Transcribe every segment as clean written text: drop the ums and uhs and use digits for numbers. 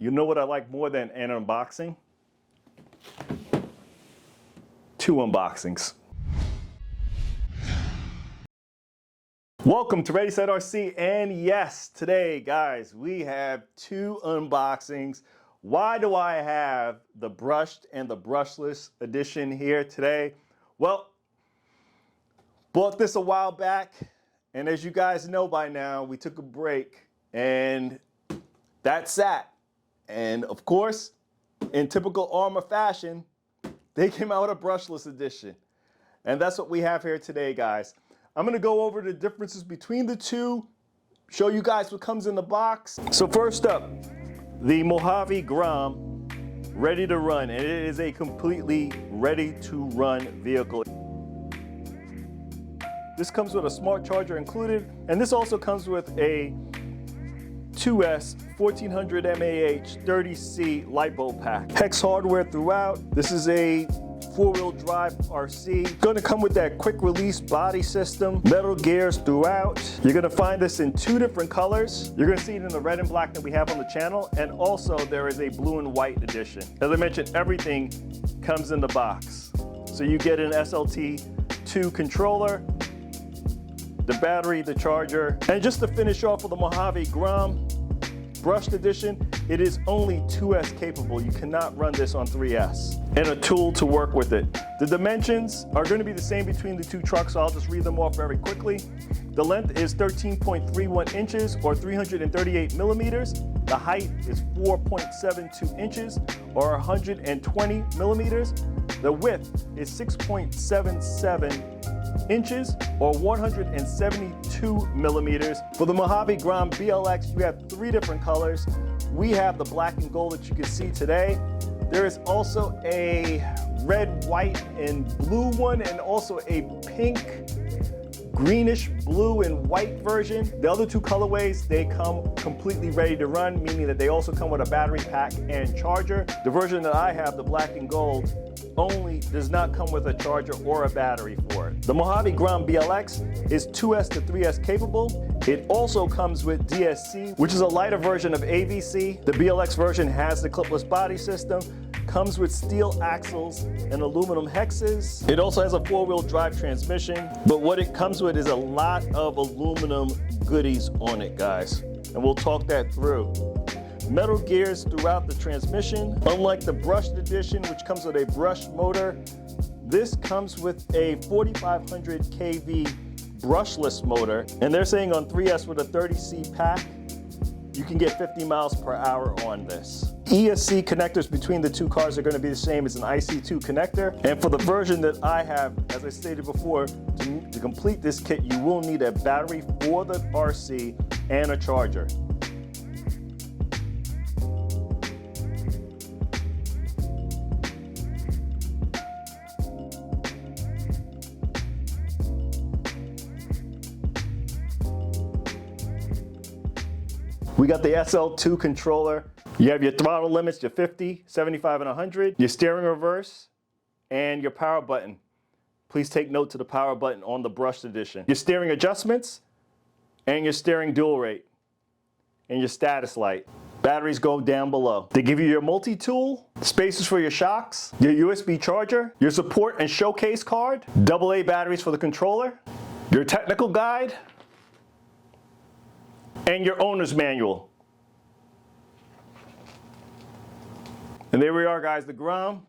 You know what I like more than an unboxing? 2 unboxings. Welcome to Ready Set RC, and yes, today guys, we have 2 unboxings. Why do I have the brushed and the brushless edition here today? Well, bought this a while back, and as you guys know by now, we took a break and that sat. And of course, in typical Arrma fashion, they came out with a brushless edition. And that's what we have here today, guys. I'm gonna go over the differences between the two, show you guys what comes in the box. So first up, the Mojave Grom, ready to run. And it is a completely ready to run vehicle. This comes with a smart charger included, and this also comes with a 2S 1400 mAh 30C light bulb pack. Hex hardware throughout. This is a 4-wheel drive RC. Going to come with that quick release body system, metal gears throughout. You're going to find this in 2 different colors. You're going to see it in the red and black that we have on the channel, and also there is a blue and white edition. As I mentioned, everything comes in the box. So you get an SLT2 controller, the battery, the charger, and just to finish off with the Mojave Grom brushed edition, it is only 2S capable. You cannot run this on 3S. And a tool to work with it. The dimensions are going to be the same between the 2 trucks, so I'll just read them off very quickly. The length is 13.31 inches or 338 millimeters. The height is 4.72 inches or 120 millimeters. The width is 6.77 inches or 172 millimeters. For the Mojave Grom BLX, you have 3 different colors. We have the black and gold that you can see today. There is also a red, white, and blue one, and also a pink, greenish blue and white version. The other 2 colorways, they come completely ready to run, meaning that they also come with a battery pack and charger. The version that I have, the black and gold, only does not come with a charger or a battery for it. The Mojave Grom BLX is 2S to 3S capable. It also comes with DSC, which is a lighter version of AVC. The BLX version has the clipless body system, comes with steel axles and aluminum hexes. It also has a 4-wheel drive transmission, but what it comes with is a lot of aluminum goodies on it, guys, and we'll talk that through. Metal gears throughout the transmission. Unlike the brushed edition, which comes with a brushed motor, this comes with a 4500 kV brushless motor, and they're saying on 3S with a 30C pack, you can get 50 miles per hour on this. ESC connectors between the 2 cars are going to be the same as an IC2 connector, and for the version that I have, as I stated before, to complete this kit, you will need a battery for the RC and a charger. We got the SL2 controller. You have your throttle limits, your 50, 75, and 100, your steering reverse, and your power button. Please take note to the power button on the brushed edition. Your steering adjustments, and your steering dual rate, and your status light. Batteries go down below. They give you your multi-tool, spaces for your shocks, your USB charger, your support and showcase card, AA batteries for the controller, your technical guide, and your owner's manual. And there we are, guys, the Grom,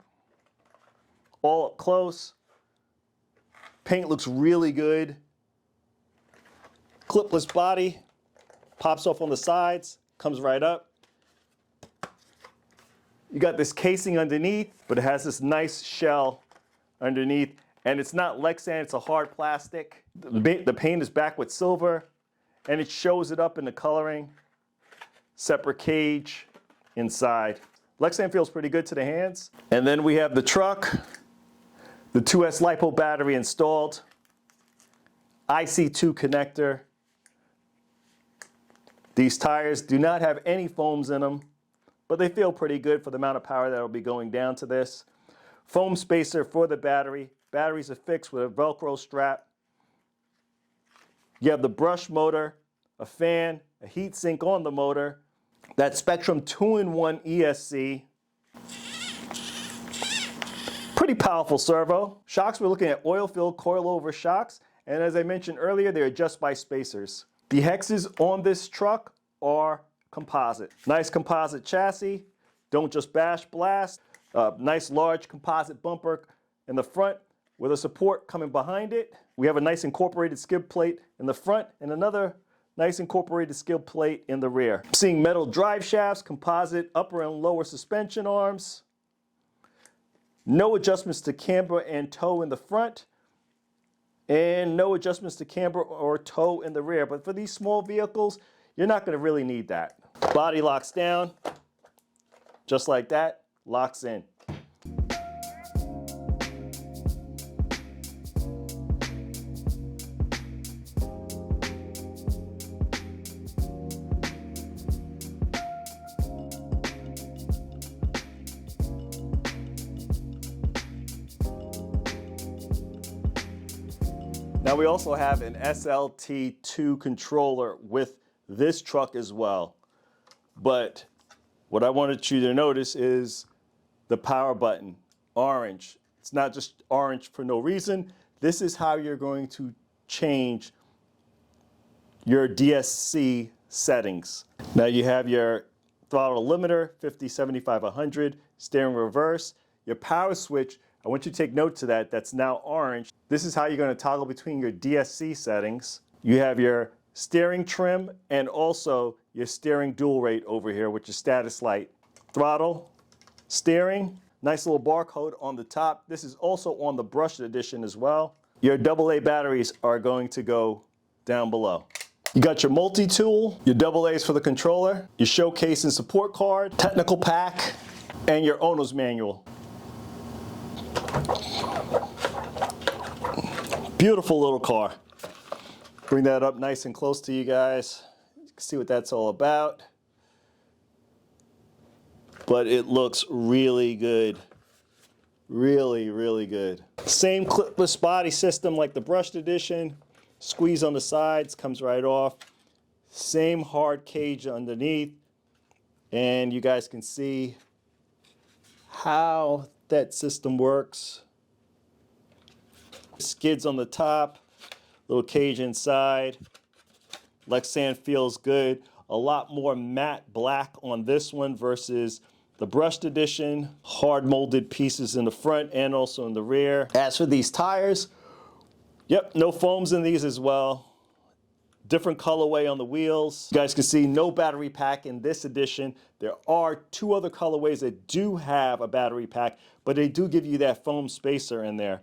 all up close. Paint looks really good. Clipless body, pops off on the sides, comes right up. You got this casing underneath, but it has this nice shell underneath, and it's not Lexan, it's a hard plastic. The paint is back with silver, and it shows it up in the coloring. Separate cage inside. Lexan feels pretty good to the hands. And then we have the truck, the 2S LiPo battery installed, IC2 connector. These tires do not have any foams in them, but they feel pretty good for the amount of power that will be going down to this. Foam spacer for the battery. Batteries are fixed with a Velcro strap. You have the brush motor, a fan, a heat sink on the motor, That Spectrum 2-in-1 ESC. Pretty powerful servo. Shocks, we're looking at oil-filled coilover shocks. And as I mentioned earlier, they adjust by spacers. The hexes on this truck are composite. Nice composite chassis. Don't just bash blast. Nice large composite bumper in the front with a support coming behind it. We have a nice incorporated skid plate in the front and another nice incorporated skid plate in the rear. Seeing metal drive shafts, composite upper and lower suspension arms. No adjustments to camber and toe in the front. And no adjustments to camber or toe in the rear. But for these small vehicles, you're not going to really need that. Body locks down, just like that, locks in. Now we also have an SLT2 controller with this truck as well. But what I wanted you to notice is the power button, orange. It's not just orange for no reason. This is how you're going to change your DSC settings. Now you have your throttle limiter, 50, 75, 100, steering reverse, your power switch. I want you to take note to that. That's now orange. This is how you're going to toggle between your DSC settings. You have your steering trim and also your steering dual rate over here, which is status light. Throttle, steering, nice little barcode on the top. This is also on the Brushless Edition as well. Your AA batteries are going to go down below. You got your multi-tool, your AA's for the controller, your showcase and support card, technical pack, and your owner's manual. Beautiful little car. Bring that up nice and close to you guys. You can see what that's all about. But it looks really good. Really, really good. Same clipless body system like the Brushed Edition. Squeeze on the sides, comes right off. Same hard cage underneath. And you guys can see how that system works. Skids on the top, little cage inside. Lexan feels good. A lot more matte black on this one versus the Brushed Edition. Hard molded pieces in the front and also in the rear. As for these tires, yep, no foams in these as well. Different colorway on the wheels. You guys can see no battery pack in this edition. There are two other colorways that do have a battery pack, but they do give you that foam spacer in there.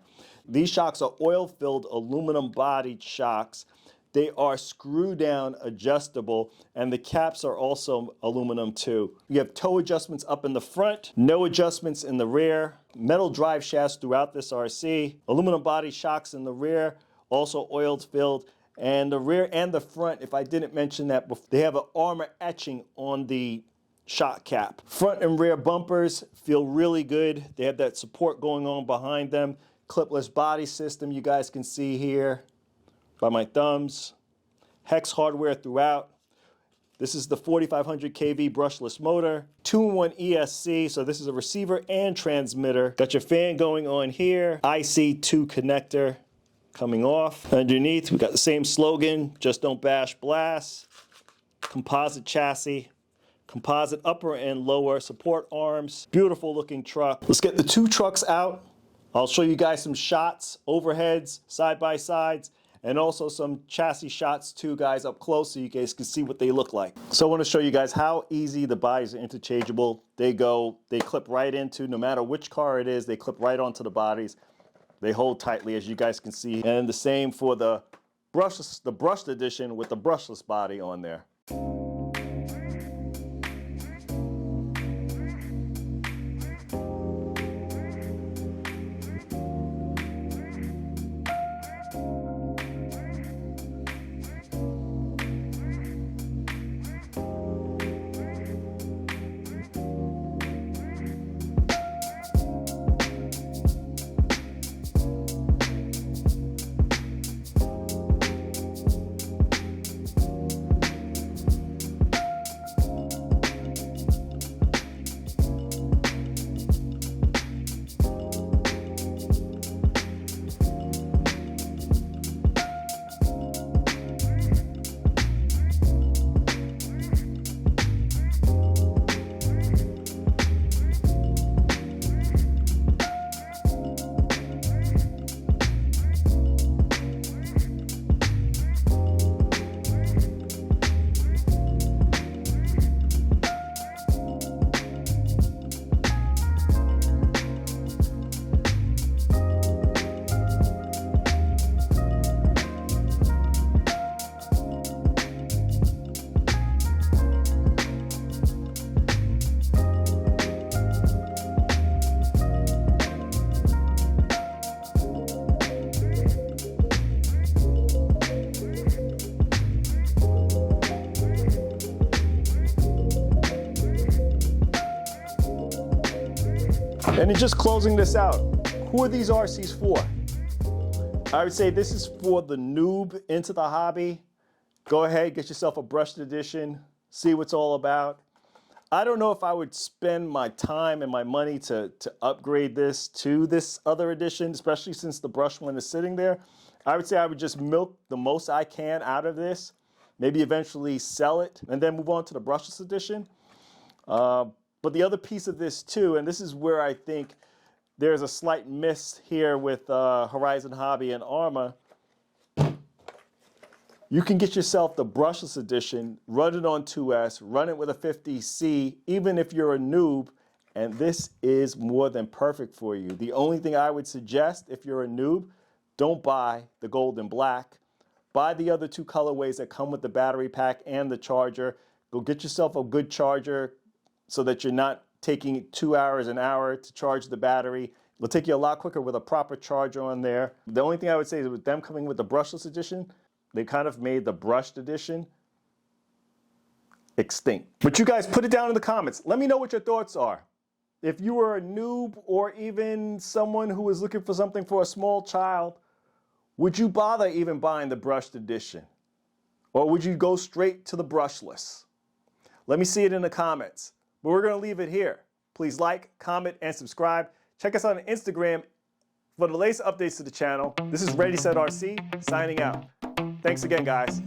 These shocks are oil-filled aluminum-bodied shocks. They are screw-down adjustable, and the caps are also aluminum too. You have toe adjustments up in the front, no adjustments in the rear, metal drive shafts throughout this RC, aluminum body shocks in the rear, also oil-filled, and the rear and the front, if I didn't mention that before, they have an Arrma etching on the shock cap. Front and rear bumpers feel really good. They have that support going on behind them. Clipless body system you guys can see here by my thumbs. Hex hardware throughout. This is the 4500 kV brushless motor. 2-in-1 ESC, so this is a receiver and transmitter. Got your fan going on here. IC2 connector coming off. Underneath, we got the same slogan, just don't bash blast. Composite chassis. Composite upper and lower support arms. Beautiful looking truck. Let's get the two trucks out. I'll show you guys some shots, overheads, side-by-sides, and also some chassis shots too, guys, up close so you guys can see what they look like. So I want to show you guys how easy the bodies are interchangeable. They clip right into, no matter which car it is, they clip right onto the bodies. They hold tightly, as you guys can see. And the same for the Brushed Edition with the brushless body on there. And in just closing this out, who are these RCs for? I would say this is for the noob into the hobby. Go ahead, get yourself a brushed edition, see what's all about. I don't know if I would spend my time and my money to upgrade this to this other edition, especially since the brush one is sitting there. I would say I would just milk the most I can out of this, maybe eventually sell it, and then move on to the brushless edition. But the other piece of this too, and this is where I think there's a slight miss here with Horizon Hobby and Arrma. You can get yourself the brushless edition, run it on 2S, run it with a 50C, even if you're a noob, and this is more than perfect for you. The only thing I would suggest if you're a noob, don't buy the gold and black. Buy the other two colorways that come with the battery pack and the charger. Go get yourself a good charger so that you're not taking 2 hours, an hour to charge the battery. It'll take you a lot quicker with a proper charger on there. The only thing I would say is with them coming with the brushless edition, they kind of made the brushed edition extinct. But you guys put it down in the comments. Let me know what your thoughts are. If you were a noob or even someone who was looking for something for a small child, would you bother even buying the brushed edition? Or would you go straight to the brushless? Let me see it in the comments. But we're going to leave it here. Please like, comment, and subscribe. Check us out on Instagram for the latest updates to the channel. This is Ready Set RC, signing out. Thanks again, guys.